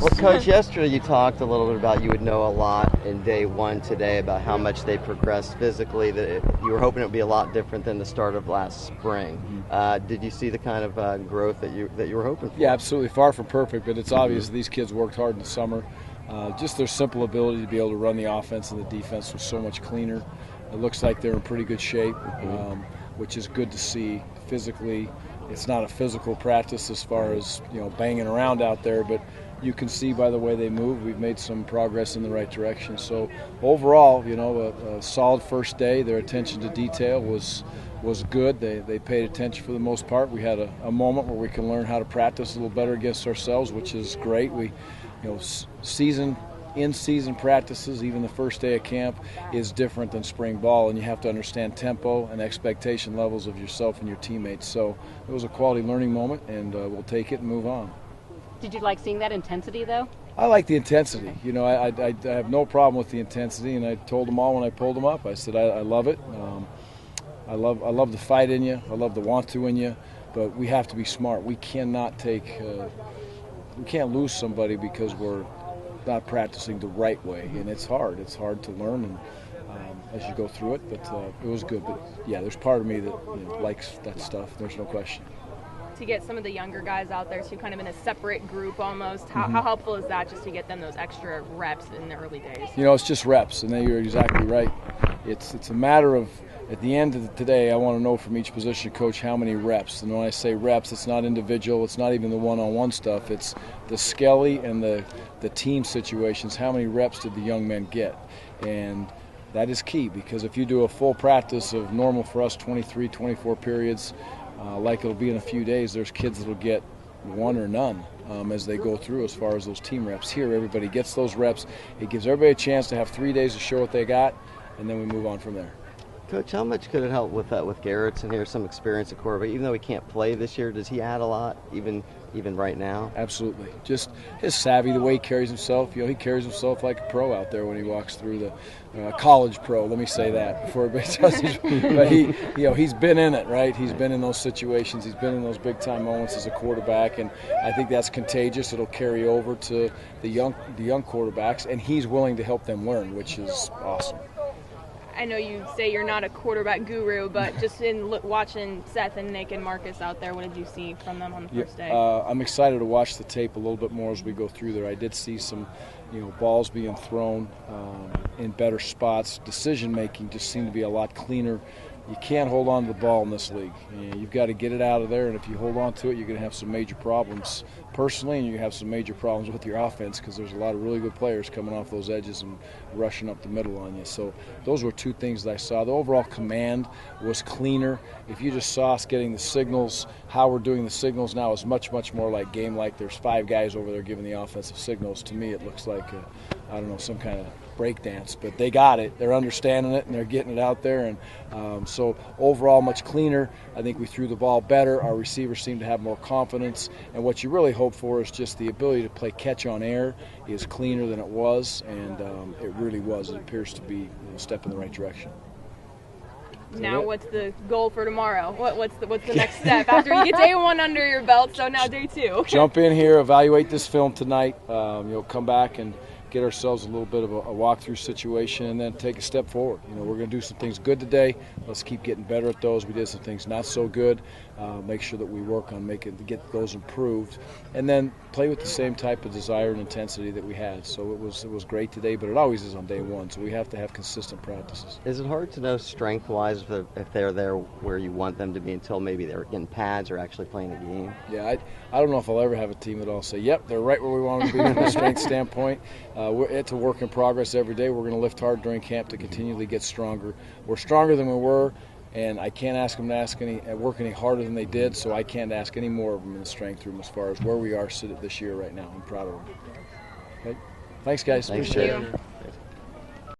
Well, Coach, yesterday you talked a little bit about you would know a lot in day one today about how much they progressed physically, that you were hoping it would be a lot different than the start of last spring. Did you see the kind of growth that you were hoping for? Yeah, absolutely. Far from perfect, but it's obvious these kids worked hard in the summer. Just their simple ability to be able to run the offense and the defense was so much cleaner. It looks like they're in pretty good shape, which is good to see physically. It's not a physical practice as far as banging around out there, but you can see by the way they move, we've made some progress in the right direction. So overall, a solid first day. Their attention to detail was good. They paid attention for the most part. We had a moment where we can learn how to practice a little better against ourselves, which is great. We, in-season practices, even the first day of camp, is different than spring ball, and you have to understand tempo and expectation levels of yourself and your teammates. So it was a quality learning moment, and we'll take it and move on. Did you like seeing that intensity, though? I like the intensity. I have no problem with the intensity, and I told them all when I pulled them up. I said I love it. I love the fight in you. I love the want to in you, but we have to be smart. We cannot we can't lose somebody because we're not practicing the right way, and it's hard. It's hard to learn and as you go through it, but it was good. But yeah, there's part of me that likes that stuff. There's no question. To get some of the younger guys out there too, kind of in a separate group almost, how helpful is that just to get them those extra reps in the early days? It's just reps, and you're exactly right. It's a matter of, at the end of today, I want to know from each position coach how many reps. And when I say reps, it's not individual, it's not even the one-on-one stuff. It's the Skelly and the team situations. How many reps did the young men get? And that is key, because if you do a full practice of normal for us 23, 24 periods, like it'll be in a few days, there's kids that'll get one or none as they go through as far as those team reps. Here, everybody gets those reps. It gives everybody a chance to have 3 days to show what they got, and then we move on from there. Coach, how much could it help with Gerritsen here, some experience at quarterback? Even though he can't play this year, does he add a lot, even right now? Absolutely. Just his savvy, the way he carries himself. He carries himself like a pro out there when he walks through the college pro. Let me say that before everybody tells you. But he's been in it, right? He's been in those situations. He's been in those big time moments as a quarterback, and I think that's contagious. It'll carry over to the young quarterbacks, and he's willing to help them learn, which is awesome. I know you say you're not a quarterback guru, but just in watching Seth and Nick and Marcus out there, what did you see from them on the first day? I'm excited to watch the tape a little bit more as we go through there. I did see some, balls being thrown in better spots. Decision making just seemed to be a lot cleaner. You can't hold on to the ball in this league. You've got to get it out of there, and if you hold on to it, you're going to have some major problems personally, and you have some major problems with your offense because there's a lot of really good players coming off those edges and rushing up the middle on you. So those were two things that I saw. The overall command was cleaner. If you just saw us getting the signals, how we're doing the signals now is much, much more like game-like. There's 5 guys over there giving the offensive signals. To me, it looks like, some kind of break dance, but they got it. They're understanding it, and they're getting it out there. And so overall, much cleaner. I think we threw the ball better. Our receivers seem to have more confidence. And what you really hope for is just the ability to play catch on air is cleaner than it was, and it really was. It appears to be a step in the right direction. Now, what's the goal for tomorrow? What's the next step after you get day 1 under your belt? So now day 2. Jump in here, evaluate this film tonight. Come back and get ourselves a little bit of a walkthrough situation, and then take a step forward. We're going to do some things good today. Let's keep getting better at those. We did some things not so good. Make sure that we work on get those improved, and then play with the same type of desire and intensity that we had. So it was great today, but it always is on day 1. So we have to have consistent practices. Is it hard to know strength-wise if they're there where you want them to be until maybe they're getting pads or actually playing a game? Yeah, I don't know if I'll ever have a team that I'll say, yep, they're right where we want them to be from a strength standpoint. It's a work in progress every day. We're going to lift hard during camp to continually get stronger. We're stronger than we were, and I can't ask them to work any harder than they did, so I can't ask any more of them in the strength room as far as where we are this year right now. I'm proud of them. Okay. Thanks, guys. Thanks, appreciate it.